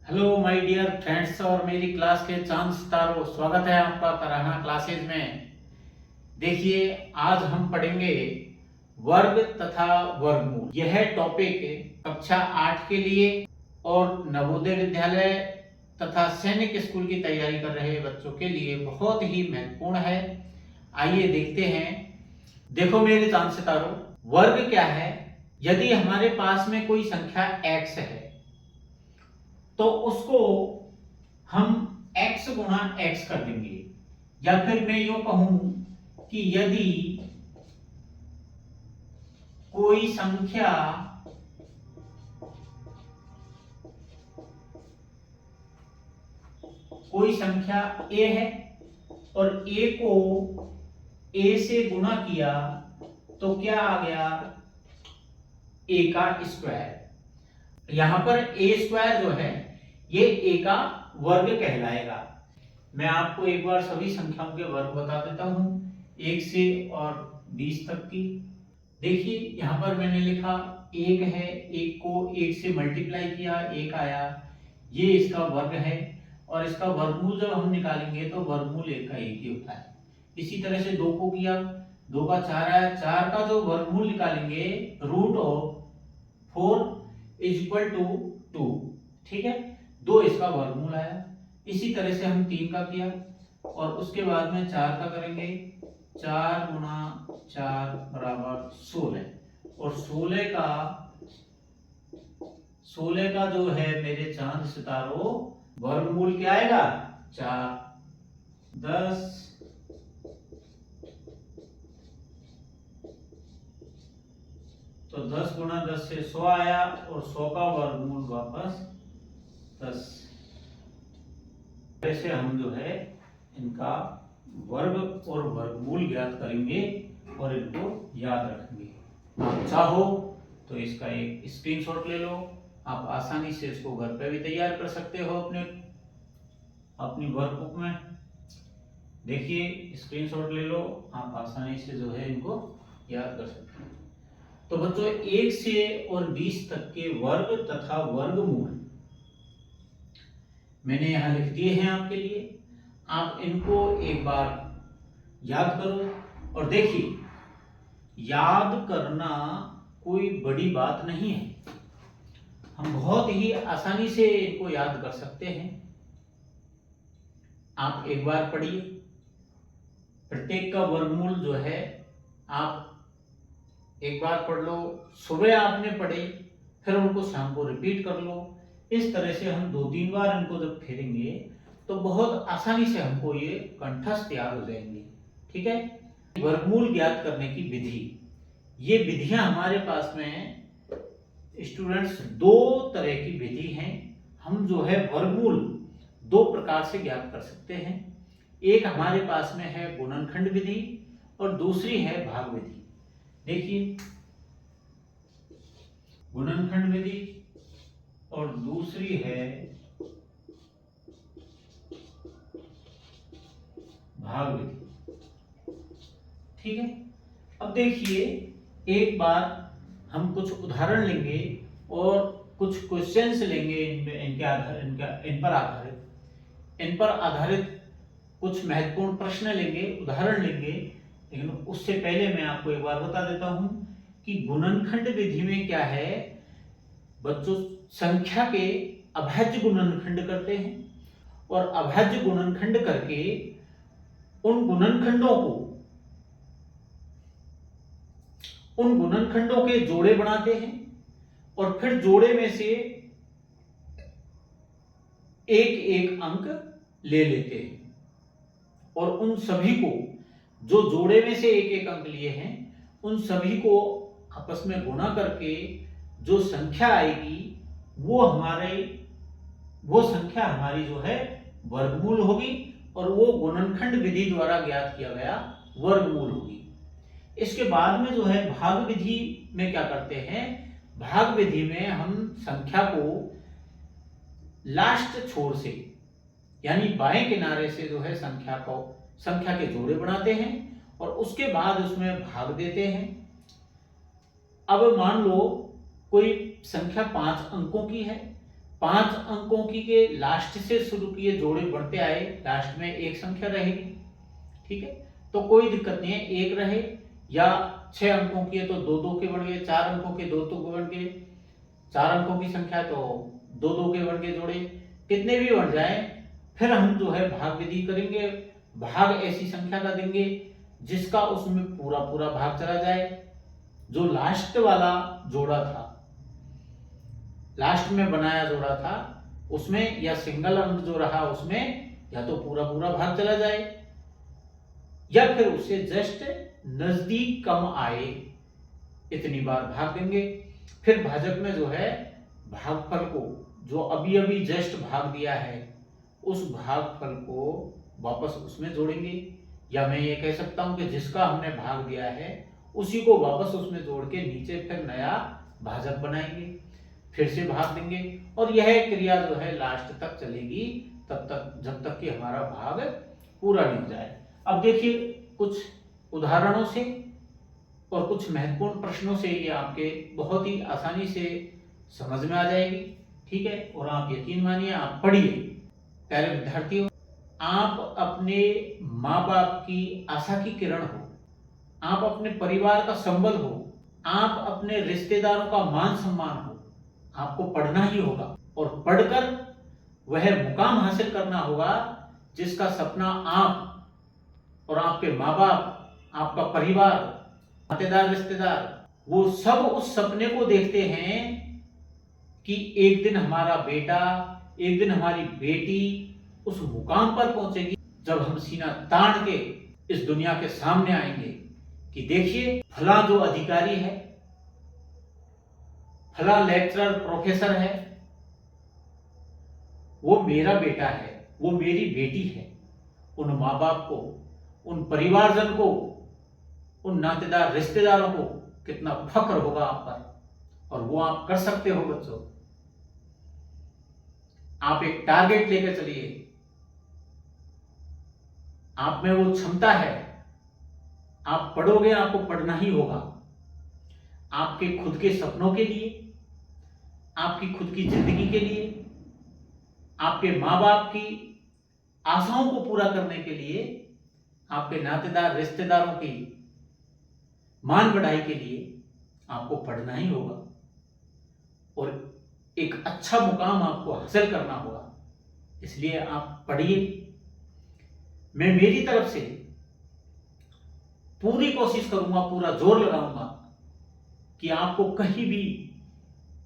Hello my dear friends और मेरी class के चांद सितारों, स्वागत है आपका कराना क्लासेज में। देखिए, आज हम पढ़ेंगे वर्ग तथा वर्गमूल। यह टॉपिक कक्षा 8 के लिए और नवोदय विद्यालय तथा सैनिक स्कूल की तैयारी कर रहे बच्चों के लिए बहुत ही महत्वपूर्ण है। आइए देखते हैं। देखो मेरे चांद सितारों, वर्ग क्या है? यदि हमारे पास में कोई संख्या x है तो उसको हम x गुणा x कर देंगे, या फिर मैं यूं कहूं कि यदि कोई संख्या a है और a को a से गुणा किया तो क्या आ गया? a का स्क्वायर। यहां पर a स्क्वायर जो है ये a का वर्ग कहलाएगा। मैं आपको एक बार सभी संख्याओं के वर्ग बता देता हूं, 1 से और 20 तक की। देखिए यहां पर मैंने लिखा 1 है, 1 को 1 से मल्टीप्लाई किया, 1 आया, ये इसका वर्ग है। और इसका वर्गमूल जब हम निकालेंगे तो वर्गमूल 1 का 1 ही होता है। इसी तरह से 2 को किया, 2 का 4 आया, 4 का जो वर्गमूल निकालेंगे root of 4 is equal to 2, ठीक है, 2 इसका वर्गमूल आया। इसी तरह से हम 3 का किया और उसके बाद में 4 का करेंगे, 4 गुणा 4 बराबर 16 और 16 का जो है मेरे चांद सितारों वर्गमूल क्या आएगा? 4। 10 तो 10 गुणा 10 से 100 आया और 100 का वर्गमूल वापस 10। ऐसे हम जो है इनका वर्ग और वर्गमूल ज्ञात करेंगे और इनको याद रखेंगे। आप चाहो तो इसका एक स्क्रीनशॉट ले लो, आप आसानी से इसको घर पे भी तैयार कर सकते हो अपनी वर्कबुक में। देखिए स्क्रीनशॉट ले लो, आप आसानी से जो है इनको याद कर सकते हो। तो बच्चों 1 से और 20 तक के वर्ग तथा वर्गमूल मैंने यहां लिख दिए हैं आपके लिए। आप इनको एक बार याद करो और देखिए, याद करना कोई बड़ी बात नहीं है, हम बहुत ही आसानी से इनको याद कर सकते हैं। आप एक बार पढ़िए, प्रत्येक का वर्गमूल जो है आप एक बार पढ़ लो, सुबह आपने पढ़े फिर उनको शाम को रिपीट कर लो। इस तरह से हम 2-3 बार इनको जब फेरेंगे तो बहुत आसानी से हमको ये कंठस्थ याद हो जाएंगे, ठीक है। वर्गमूल ज्ञात करने की विधि, ये विधियां हमारे पास में स्टूडेंट्स 2 तरह की विधि हैं। हम जो है वर्गमूल 2 प्रकार से ज्ञात कर सकते हैं। एक हमारे पास में है गुणनखंड विधि और दूसरी है भाग विधि। देखिए, गुणनखंड विधि और दूसरी है भाग विधि, ठीक है। अब देखिए, एक बार हम कुछ उदाहरण लेंगे और कुछ क्वेश्चंस लेंगे इन पर आधारित कुछ महत्वपूर्ण प्रश्न लेंगे, उदाहरण लेंगे। लेकिन उससे पहले मैं आपको एक बार बता देता हूं कि गुणनखंड विधि में क्या है। बच्चों संख्या के अभाज्य गुणनखंड करते हैं और अभाज्य गुणनखंड करके उन गुणनखंडों के जोड़े बनाते हैं और फिर जोड़े में से एक एक अंक ले लेते हैं और उन सभी को, जो जोड़े में से एक एक अंक लिए हैं, उन सभी को आपस में गुणा करके जो संख्या आएगी वो संख्या हमारी जो है वर्गमूल होगी और वो गुणनखंड विधि द्वारा ज्ञात किया गया वर्गमूल होगी। इसके बाद में जो है भाग विधि में क्या करते हैं, भाग विधि में हम संख्या को लास्ट छोर से यानी बाएं किनारे से जो है संख्या के जोड़े बनाते हैं और उसके बाद उसमें भाग देते हैं। अब मान लो कोई संख्या 5 अंकों की है 5 अंकों की के लास्ट से शुरू किए जोड़े बढ़ते आए, लास्ट में एक संख्या रहेगी। ठीक है, तो कोई दिक्कत नहीं है, एक रहे, या 6 अंकों की है तो 2 2 के बढ़ गए, 4 अंकों के 2 2 के बढ़ गए, 4 अंकों की संख्या तो 2 2 के बढ़ गए जोड़े, कितने भी बढ़ जाए, फिर हम जो है भाग विधि करेंगे। भाग ऐसी संख्या का देंगे जिसका उसमें पूरा पूरा भाग चला जाए। जो लास्ट वाला जोड़ा था, लास्ट में बनाया जोड़ा था, उसमें या सिंगल अंक जो रहा उसमें या तो पूरा पूरा भाग चला जाए, या फिर उससे जस्ट नजदीक कम आए, इतनी बार भाग देंगे। फिर भाजक में जो है भागफल को, जो अभी अभी जस्ट भाग दिया है, उस भागफल को वापस उसमें जोड़ेंगे, या मैं ये कह सकता हूं कि जिसका हमने भाग दिया है उसी को वापस उसमें जोड़ के नीचे फिर नया भाजक बनाएंगे, फिर से भाग देंगे, और यह क्रिया जो है लास्ट तक चलेगी, तब तक जब तक कि हमारा भाग पूरा नहीं हो जाए। अब देखिए कुछ उदाहरणों से और कुछ महत्वपूर्ण प्रश्नों से ये आपके बहुत ही आसानी से समझ में आ जाएगी। ठीक है, और आप यकीन मानिए, आप पढ़िए। प्यारे विद्यार्थियों, आप अपने माँ बाप की आशा की किरण हो, आप अपने परिवार का संबल हो, आप अपने रिश्तेदारों का मान सम्मान हो। आपको पढ़ना ही होगा और पढ़कर वह मुकाम हासिल करना होगा जिसका सपना आप और आपके माँ बाप, आपका परिवार, नातेदार, रिश्तेदार, वो सब उस सपने को देखते हैं कि एक दिन हमारा बेटा, एक दिन हमारी बेटी उस मुकाम पर पहुंचेगी जब हम सीना तान के इस दुनिया के सामने आएंगे कि देखिए फला जो अधिकारी है, फला लेक्चरर, प्रोफेसर है, वो मेरा बेटा है, वो मेरी बेटी है। उन माँ बाप को, उन परिवारजन को, उन नातेदार रिश्तेदारों को कितना फख्र होगा आप पर, और वो आप कर सकते हो बच्चों। आप एक टारगेट लेकर चलिए, आप में वो क्षमता है, आप पढ़ोगे, आपको पढ़ना ही होगा। आपके खुद के सपनों के लिए, आपकी खुद की जिंदगी के लिए, आपके माँ बाप की आशाओं को पूरा करने के लिए, आपके नातेदार रिश्तेदारों की मान बढ़ाई के लिए आपको पढ़ना ही होगा और एक अच्छा मुकाम आपको हासिल करना होगा। इसलिए आप पढ़िए। मैं मेरी तरफ से पूरी कोशिश करूंगा, पूरा जोर लगाऊंगा कि आपको कहीं भी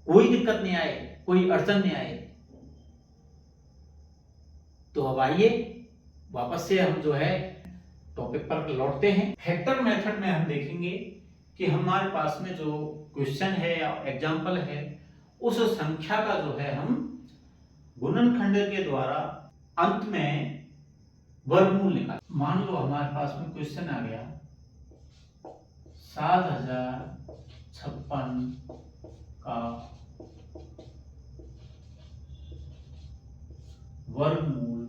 कोई दिक्कत नहीं आए, कोई अड़चन नहीं आए। तो अब आइए वापस से हम जो है टॉपिक पर लौटते हैं। फैक्टर मेथड में हम देखेंगे कि हमारे पास में जो क्वेश्चन है या एग्जाम्पल है, उस संख्या का जो है हम गुणनखंड के द्वारा अंत में वर्गमूल निकाल। मान लो हमारे पास में क्वेश्चन आ गया 7056 का वर्गमूल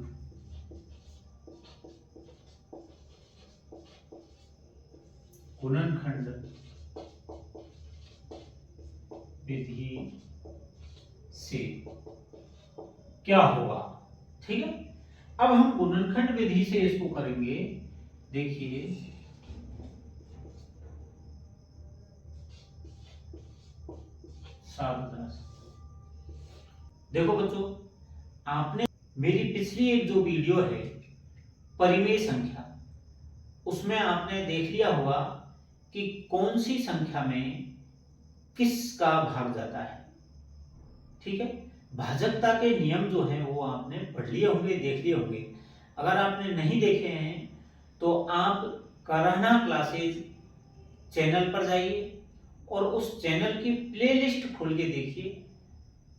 गुणनखंड विधि से क्या होगा। ठीक है, अब हम गुणनखंड विधि से इसको करेंगे। देखिए देखो बच्चों, आपने मेरी पिछली एक जो वीडियो है परिमेय संख्या, उसमें आपने देख लिया होगा कि कौन सी संख्या में किसका भाग जाता है। ठीक है, भाजकता के नियम जो हैं वो आपने पढ़ लिए होंगे, देख लिए होंगे। अगर आपने नहीं देखे हैं तो आप कराना क्लासेज चैनल पर जाइए और उस चैनल की प्लेलिस्ट खोल के देखिए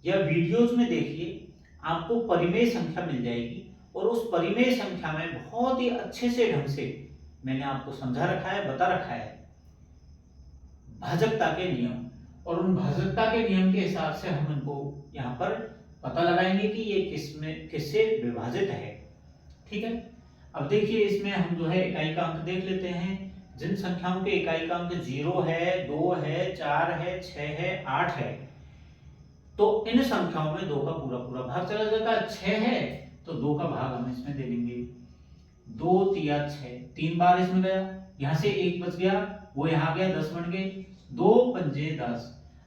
या वीडियोज में देखिए, आपको परिमेय संख्या मिल जाएगी। और उस परिमेय संख्या में बहुत ही अच्छे से ढंग से मैंने आपको समझा रखा है, बता रखा है भाजकता के नियम, और उन भाजकता के नियम के हिसाब से हम इनको यहाँ पर पता लगाएंगे कि ये किससे विभाजित है। ठीक है, अब देखिए इसमें हम जो है इकाई का अंक देख लेते हैं। जिन संख्याओं के इकाई का अंक 0 है, 2 है, 4 है, 6 है, 8 है, तो इन संख्याओं में 2 का पूरा पूरा भाग चला जाता है। 6 है तो 2 का भाग हम इसमें दे देंगे। 2 तिया 6, 3 बार इसमें गया, यहाँ से 1 बच गया, वो यहाँ गया, 10 बन गए, 2 पंजे 10।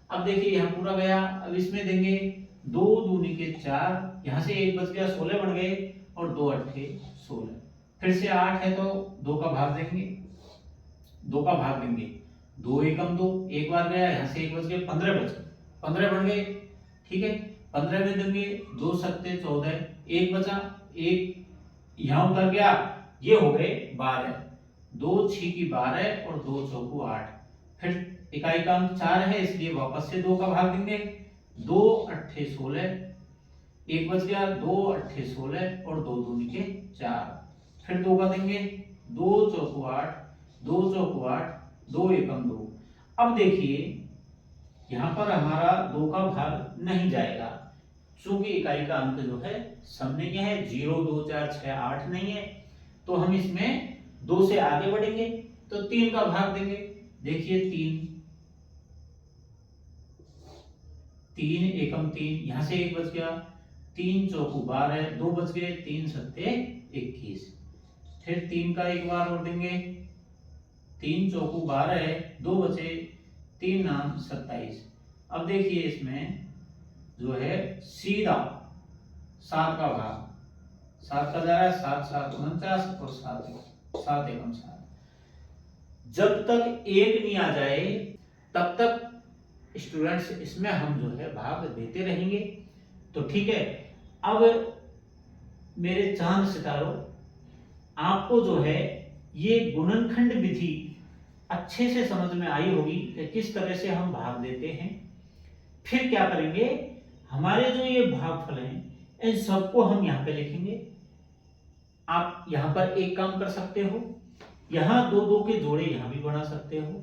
अब देखिए यहाँ पूरा गया, अब इसमें देंगे 2 दूनी के 4, यहाँ से 1 बच गया, 16 बन गए, और 2 अट्ठे 16। फिर से 8 है तो 2 का भाग देंगे, 2 का भाग देंगे, 2 एकम 2, एक बार गया, यहाँ से 1 बच गया, 15 बच गए, 15 बन गए, ठीक है। 15 में देंगे 2 सत्ते 14, 1 बचा, 1 यहाँ उतर गया, ये हो गए 12, 2 6 की 12 और 2 चौकू 8। फिर इकाई का अंक 4 है इसलिए वापस से 2 का भाग देंगे, 2 अट्ठे 16, 1 बच गया, 2 अट्ठे 16 और 2 दूनी के 4। फिर 2 का देंगे, 2 चौकू 8, 2 चौकू 8, 2 एकम 2। अब देखिए यहाँ पर हमारा 2 का भाग नहीं जाएगा, चूंकि इकाई का अंक जो है समन्वय है, 0 2 4 6 8 नहीं है, तो हम इसमें 2 से आगे बढ़ेंगे तो 3 का भाग देंगे। देखिए 3 एकम 3, यहाँ से 1 बच गया, 3 चौकू 12, 2 बच गए, 3 सत्ते 21। फिर 3 का एक बार और देंगे, 3 चौकू 12, 2 बचे, 3 नाम 27। अब देखिए इसमें जो है सीधा 7 का भाग, 7 का जा रहा है, 7 7 49 और 7 एकम 7। जब तक 1 नहीं आ जाए तब तक स्टूडेंट्स इसमें हम जो है भाग देते रहेंगे। तो ठीक है, अब मेरे चांद सितारों, आपको जो है ये गुणनखंड विधि अच्छे से समझ में आई होगी कि किस तरह से हम भाग देते हैं। फिर क्या करेंगे, हमारे जो ये भागफल हैं इन सबको हम यहाँ पे लिखेंगे। आप यहाँ पर एक काम कर सकते हो, यहाँ 2 2 के जोड़े यहाँ भी बना सकते हो,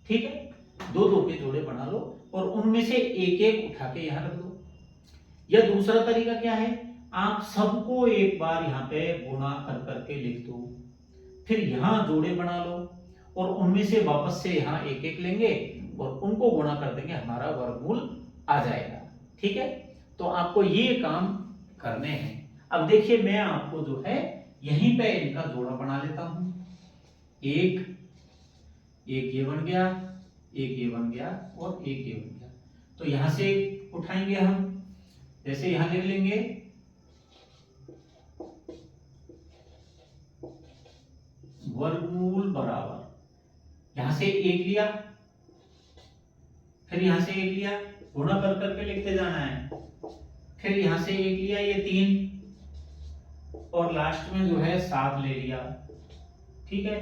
ठीक है, 2 2 के जोड़े बना लो और उनमें से एक एक उठा के यहाँ रख दो। या दूसरा तरीका क्या है, आप सबको एक बार यहाँ पे गुणा कर करके लिख दो, फिर यहाँ जोड़े बना लो और उनमें से वापस से यहाँ एक एक लेंगे और उनको गुणा कर देंगे, हमारा वर्गमूल आ जाएगा। ठीक है, तो आपको ये काम करने हैं। अब देखिए मैं आपको जो है यहीं पे इनका जोड़ा बना लेता हूं। एक ये बन गया, एक ये बन गया और एक ये बन गया। तो यहां से उठाएंगे हम, जैसे यहां लिख लेंगे वर्गमूल बराबर, यहां से एक लिया, फिर यहां से एक लिया, गुणा कर करके लिखते जाना है, फिर यहां से एक लिया, ये 3 और लास्ट में जो है 7 ले लिया। ठीक है,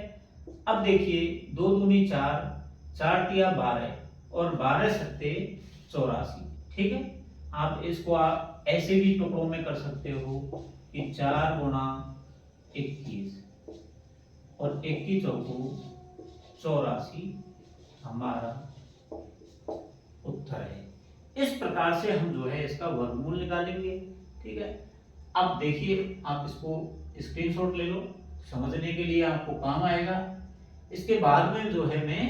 अब देखिए 2 दूनी 4, 4 तिया 12 और 12 सत्ते 84। ठीक है, आप इसको आप ऐसे भी टुकड़ों में कर सकते हो कि 4 गुणा 21 और 21 चौको 84 हमारा उत्तर है। इस प्रकार से हम जो है इसका वर्गमूल निकालेंगे। ठीक है, अब देखिए आप इसको स्क्रीनशॉट ले लो, समझने के लिए आपको काम आएगा। इसके बाद में जो है मैं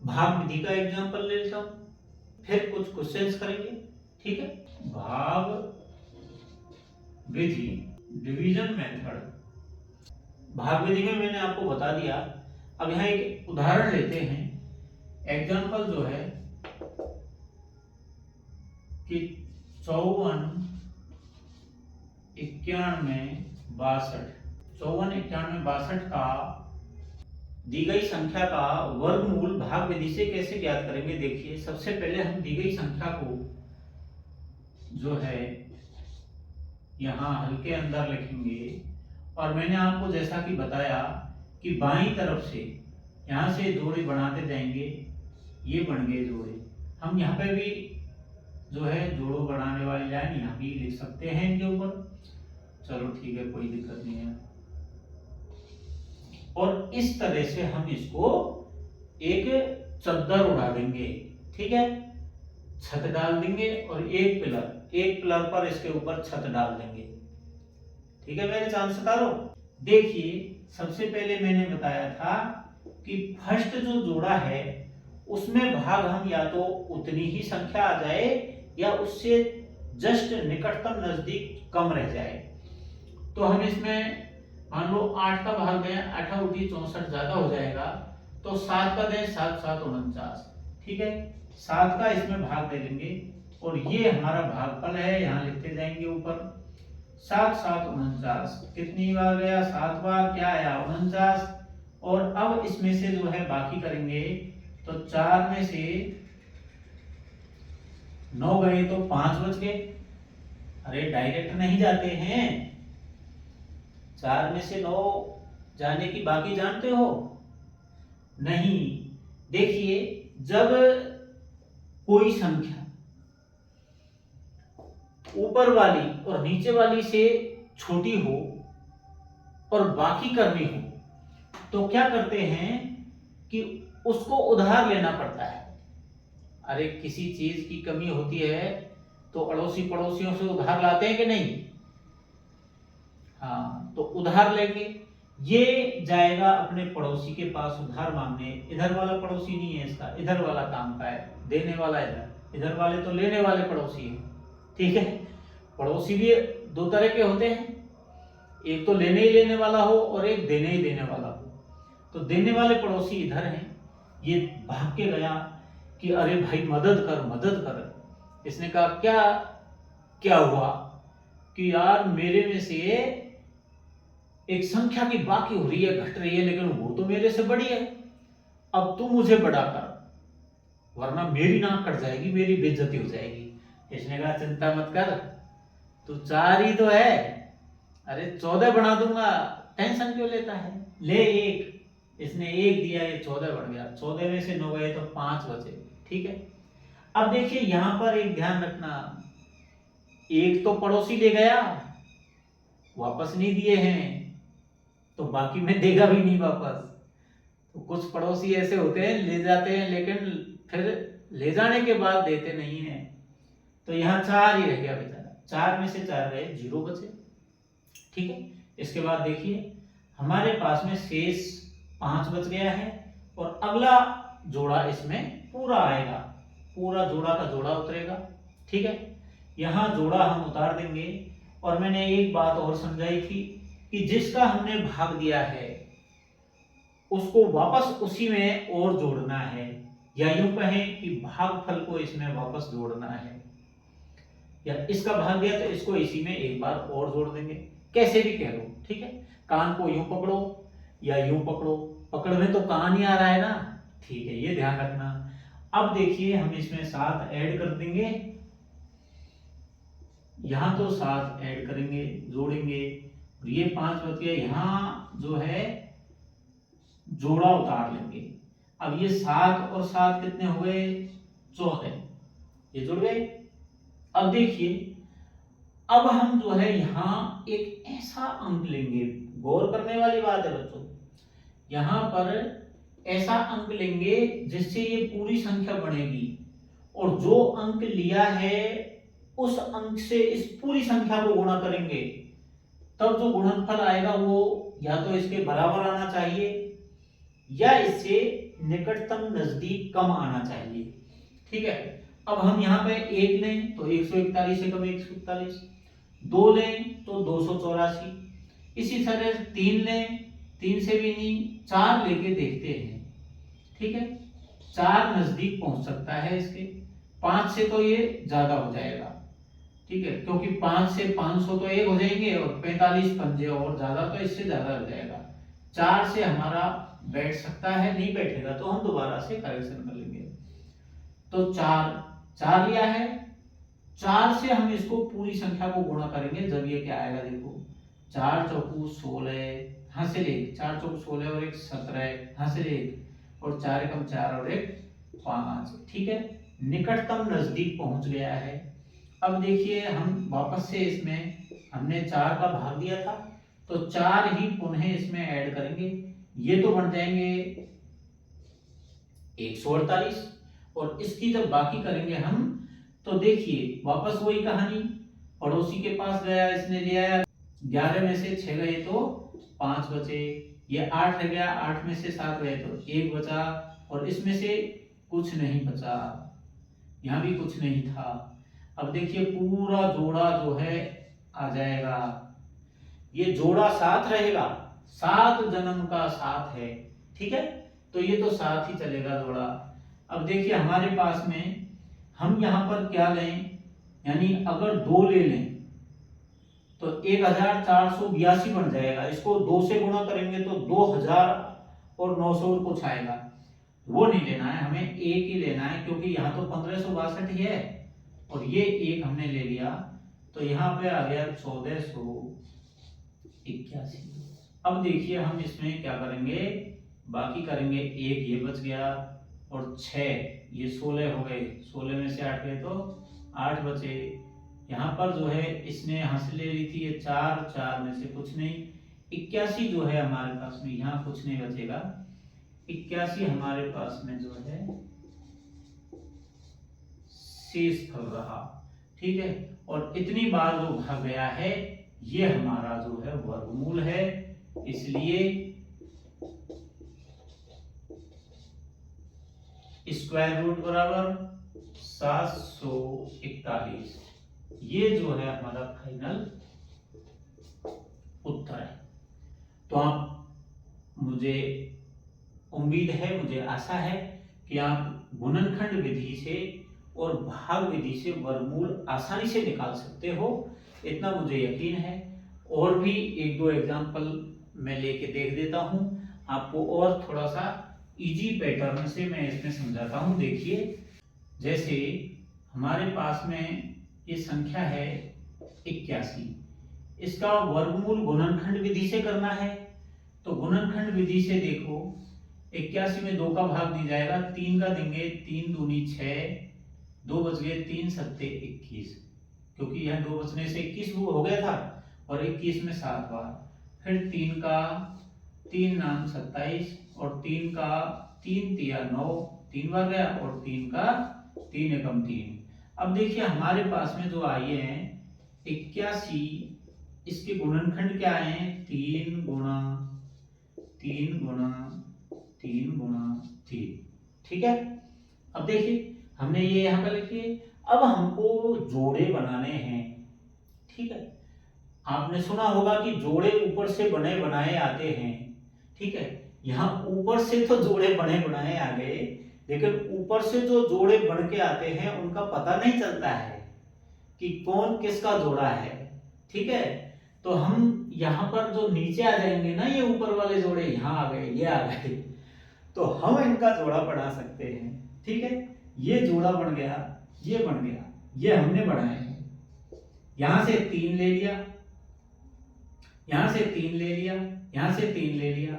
भाग विधि का एग्जांपल ले लेता हूं, फिर कुछ क्वेश्चंस करेंगे। ठीक है, भाग विधि डिवीजन मेथड। भाग विधि में मैंने आपको बता दिया। अब यहाँ एक उदाहरण लेते हैं। एग्जांपल जो है कि 54 91 62 का दी गई संख्या का वर्गमूल भाग विधि से कैसे ज्ञात करेंगे। देखिए सबसे पहले हम दी गई संख्या को जो है यहाँ हल्के अंदर लिखेंगे और मैंने आपको जैसा कि बताया कि बाईं तरफ से यहाँ से जोड़े बनाते जाएंगे। ये बन गए जोड़े, हम यहाँ पे भी जो है जोड़ों बनाने वाली लाइन यहाँ भी लिख सकते हैं इनके ऊपर। चलो ठीक है, कोई दिक्कत नहीं है। और इस तरह से हम इसको एक चद्दर उड़ा देंगे। ठीक है, छत डाल देंगे और एक पिलर पर इसके ऊपर छत डाल देंगे। ठीक है मेरे चांद सितारों, देखिए सबसे पहले मैंने बताया था कि फर्स्ट जो जोड़ा है उसमें भाग हम या तो उतनी ही संख्या आ जाए या उससे जस्ट निकटतम नजदीक कम रह जाए। तो हम इसमें मान लो 8 का भाग दें, 8 उठी 64 ज्यादा हो जाएगा, तो 7 का दें, 7 7 49, ठीक है, 7 का इसमें भाग दे देंगे और ये हमारा भागफल है, यहाँ लिखते जाएंगे ऊपर। 7 7 49 कितनी बार गया? 7 बार, क्या आया? 49। और अब इसमें से जो है बाकी करेंगे, तो 4 में से 9 गए तो 5 बच गए। अरे डायरेक्ट नहीं जाते हैं, 4 में से 9 जाने की बाकी जानते हो? नहीं। देखिए, जब कोई संख्या ऊपर वाली और नीचे वाली से छोटी हो और बाकी करनी हो, तो क्या करते हैं कि उसको उधार लेना पड़ता है। अरे किसी चीज की कमी होती है तो अड़ोसी पड़ोसियों से उधार लाते हैं कि नहीं? हाँ, तो उधार लेंगे, ये जाएगा अपने पड़ोसी के पास उधार मांगने। इधर वाला पड़ोसी नहीं है इसका, इधर वाला काम का है, देने वाला इधर वाले तो लेने वाले पड़ोसी है, ठीक है। पड़ोसी भी दो तरह के होते हैं, एक तो लेने ही लेने वाला हो और एक देने ही देने वाला हो। तो देने वाले पड़ोसी इधर हैं, ये भाग के गया कि अरे भाई मदद कर मदद कर। इसने कहा क्या क्या हुआ कि यार मेरे में से एक संख्या की बाकी हो रही है, घट रही है, लेकिन वो तो मेरे से बड़ी है, अब तू मुझे बड़ा कर वरना मेरी नाक कट जाएगी, मेरी बेइज्जती हो जाएगी। इसने कहा चिंता मत कर, तू 4 ही तो है, अरे 14 बना दूंगा, टेंशन क्यों लेता है, ले 1। इसने 1 दिया, ये 14 बढ़ गया, 14 में से 9 गए तो 5 बचे, ठीक है। अब देखिए यहां पर एक ध्यान रखना, एक तो पड़ोसी ले गया, वापस नहीं दिए हैं, तो बाकी में देगा भी नहीं वापस। तो कुछ पड़ोसी ऐसे होते हैं, ले जाते हैं लेकिन फिर ले जाने के बाद देते नहीं है। तो यहाँ 4 ही रह गया बेचारा, 4 में से 4 गए, 0 बचे, ठीक है। इसके बाद देखिए हमारे पास में शेष 5 बच गया है और अगला जोड़ा इसमें पूरा आएगा, पूरा जोड़ा का जोड़ा उतरेगा, ठीक है। यहां जोड़ा हम उतार देंगे। और मैंने एक बात और समझाई थी कि जिसका हमने भाग दिया है उसको वापस उसी में और जोड़ना है, या यूं कहें कि भागफल को इसमें वापस जोड़ना है, या इसका भाग दिया तो इसको इसी में एक बार और जोड़ देंगे, कैसे भी कह लो, ठीक है। कान को यूं पकड़ो या यूं पकड़ो, पकड़ में तो कान ही आ रहा है ना, ठीक है, ये ध्यान रखना। अब देखिए हम इसमें 7 ऐड कर देंगे, यहां तो 7 ऐड करेंगे, जोड़ेंगे, ये 5 बच गए, यहां जो है जोड़ा उतार लेंगे। अब ये 7 और 7 कितने हो गए? 14, ये जुड़ गए। अब देखिए, अब हम जो है यहां एक ऐसा अंक लेंगे, गौर करने वाली बात है बच्चों, यहां पर ऐसा अंक लेंगे जिससे ये पूरी संख्या बनेगी, और जो अंक लिया है उस अंक से इस पूरी संख्या को गुणा करेंगे, तब जो गुणनफल आएगा वो या तो इसके बराबर आना चाहिए या इससे निकटतम नजदीक कम आना चाहिए, ठीक है। अब हम यहाँ पे 1 लें तो 141 से कम 141, 2 लें तो 284, इसी तरह 3 लें, 3 से भी नहीं, 4 लेके देखते हैं, ठीक है। 4 नजदीक पहुंच सकता है इसके, 5 से तो ये ज्यादा हो जाएगा, ठीक है, क्योंकि 5 से 500 तो 1 हो जाएंगे और 45 पंजे और ज्यादा तो इससे ज्यादा हो जाएगा। 4 से हमारा बैठ सकता है, नहीं बैठेगा तो हम दोबारा से करेक्शन कर लेंगे। तो 4 लिया है, 4 से हम इसको पूरी संख्या को गुणा करेंगे, जब ये क्या आएगा देखो, 4 चौकू 16, हासिल 1, 4 चौकू 16 और 1 17, हासिल 1, और 4 एकम 4 और 1 5, ठीक है, निकटतम नजदीक पहुंच गया है। अब देखिए हम वापस से इसमें हमने 4 का भाग दिया था, तो 4 ही पुनः इसमें ऐड करेंगे, ये तो बन जाएंगे 148, और इसकी जब बाकी करेंगे हम, तो देखिए वापस वही कहानी, पड़ोसी के पास गया, इसने ले आया, 11 में से 6 गए तो 5 बचे, ये 8 रह गया, 8 में से 7 गए तो 1 बचा, और इसमें से कुछ नहीं बचा, यहाँ भी कुछ नहीं था। अब देखिए पूरा जोड़ा जो है आ जाएगा, ये जोड़ा साथ रहेगा, 7 जन्म का साथ है, ठीक है, तो ये तो साथ ही चलेगा जोड़ा। अब देखिए हमारे पास में हम यहाँ पर क्या लें, यानी अगर 2 ले लें तो 1482 बन जाएगा, इसको 2 से गुणा करेंगे तो 2009 कुछ आएगा, वो नहीं लेना है, हमें एक ही लेना है, क्योंकि यहाँ तो 1562 ही है और ये एक हमने ले लिया, तो यहाँ पे आ गया 1481। अब देखिए हम इसमें क्या करेंगे, बाकी करेंगे, एक ये बच गया और 6 ये 16 हो गए, 16 में से 8 गए तो 8 बचे। यहाँ पर जो है इसने यहाँ से ले ली थी ये 4, 4 में से कुछ नहीं, 81 जो है हमारे पास में, यहाँ कुछ नहीं बचेगा, 81 हमारे पास में जो है शेष फल रहा, ठीक है। और इतनी बार जो भाग गया है ये हमारा जो है वर्गमूल है, इसलिए स्क्वायर रूट बराबर 741, ये जो है हमारा फाइनल उत्तर है। तो आप, मुझे उम्मीद है, मुझे आशा है कि आप गुणनखंड विधि से और भाग विधि से वर्गमूल आसानी से निकाल सकते हो, इतना मुझे यकीन है। और भी 1-2 एग्जाम्पल मैं लेके देख देता हूं आपको, और थोड़ा सा इजी पैटर्न से मैं इसमें समझाता हूं। देखिए जैसे हमारे पास में ये संख्या है 81, इसका वर्गमूल गुणनखंड विधि से करना है, तो गुणनखंड विधि से देखो 81 में 2 का भाग दी जाएगा, 3 का देंगे, 3 दूनी 6, 2 बच गए, 3 सत्ते 21, क्योंकि यह 2 बचने से 21 हो गया था, और 21 में 7 बार, फिर 3 का 3 नाम 27, और 3 का 3 तिया 9, 3 बार गया, और 3 का 3 एकम 3। अब देखिए हमारे पास में जो आए हैं 81, इसके गुणनखंड क्या आए हैं, 3 गुणा 3 गुणा 3 गुणा 3, ठीक है। अब देखिए हमने ये यहाँ पे लिखिए, अब हमको जोड़े बनाने हैं, ठीक है। आपने सुना होगा कि जोड़े ऊपर से बने बनाए आते हैं, ठीक है। यहाँ ऊपर से तो जोड़े बने बनाए आ गए, लेकिन ऊपर से जो जोड़े बन के आते हैं उनका पता नहीं चलता है कि कौन किसका जोड़ा है, ठीक है। तो हम यहाँ पर जो नीचे आ जाएंगे ना, ये ऊपर वाले जोड़े यहाँ आ गए, ये आ गए, तो हम इनका जोड़ा बना सकते हैं, ठीक है। ये जोड़ा बन गया, ये बन गया, ये हमने बनाए हैं, यहां से 3 ले लिया, यहां से 3 ले लिया, यहां से 3 ले लिया,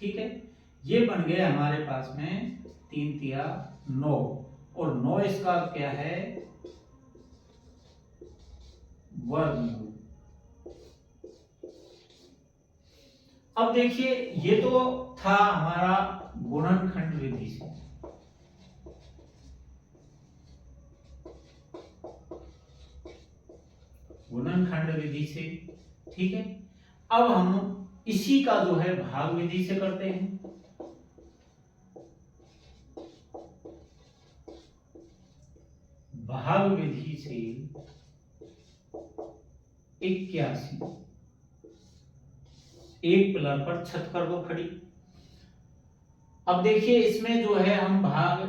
ठीक है। ये बन गए हमारे पास में 3 तिया 9, और 9 इसका क्या है, वर्गमूल। अब देखिए ये तो था हमारा गुणनखंड विधि से, गुणनखंड विधि से, ठीक है। अब हम इसी का जो है भाग विधि से करते हैं। भाग विधि से 81, एक पिलर पर छत कर दो खड़ी। अब देखिए इसमें जो है हम भाग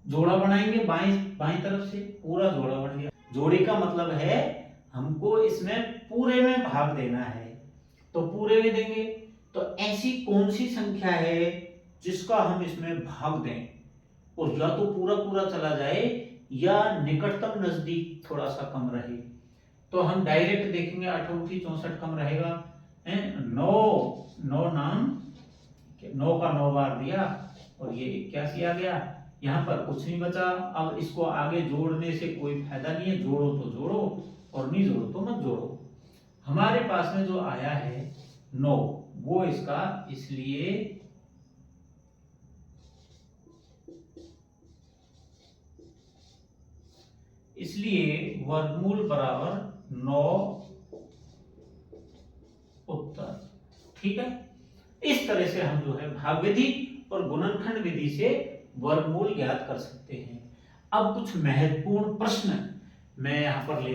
जोड़ा बनाएंगे, बाईं तरफ से पूरा जोड़ा बन गया। जोड़े का मतलब है हमको इसमें पूरे में भाग देना है, तो पूरे में देंगे। तो ऐसी कौन सी संख्या है जिसका हम इसमें भाग दें, और या तो पूरा पूरा चला जाए या निकटतम नजदीक थोड़ा सा कम रहे। तो हम डायरेक्ट देखेंगे, 8 64 कम रहेगा, 9 नाम 9 का 9 बार दिया, और ये 81 आ गया, यहाँ पर कुछ नहीं बचा। अब इसको आगे जोड़ने से कोई फायदा नहीं है, जोड़ो तो जोड़ो और नहीं जोड़ो तो मत जोड़ो। हमारे पास में जो आया है 9, वो इसका, इसलिए वर्गमूल बराबर 9 उत्तर, ठीक है। इस तरह से हम जो है भाग विधि और गुणनखंड विधि से वर्गमूल ज्ञात कर सकते हैं। अब कुछ महत्वपूर्ण प्रश्न मैं यहाँ पर ले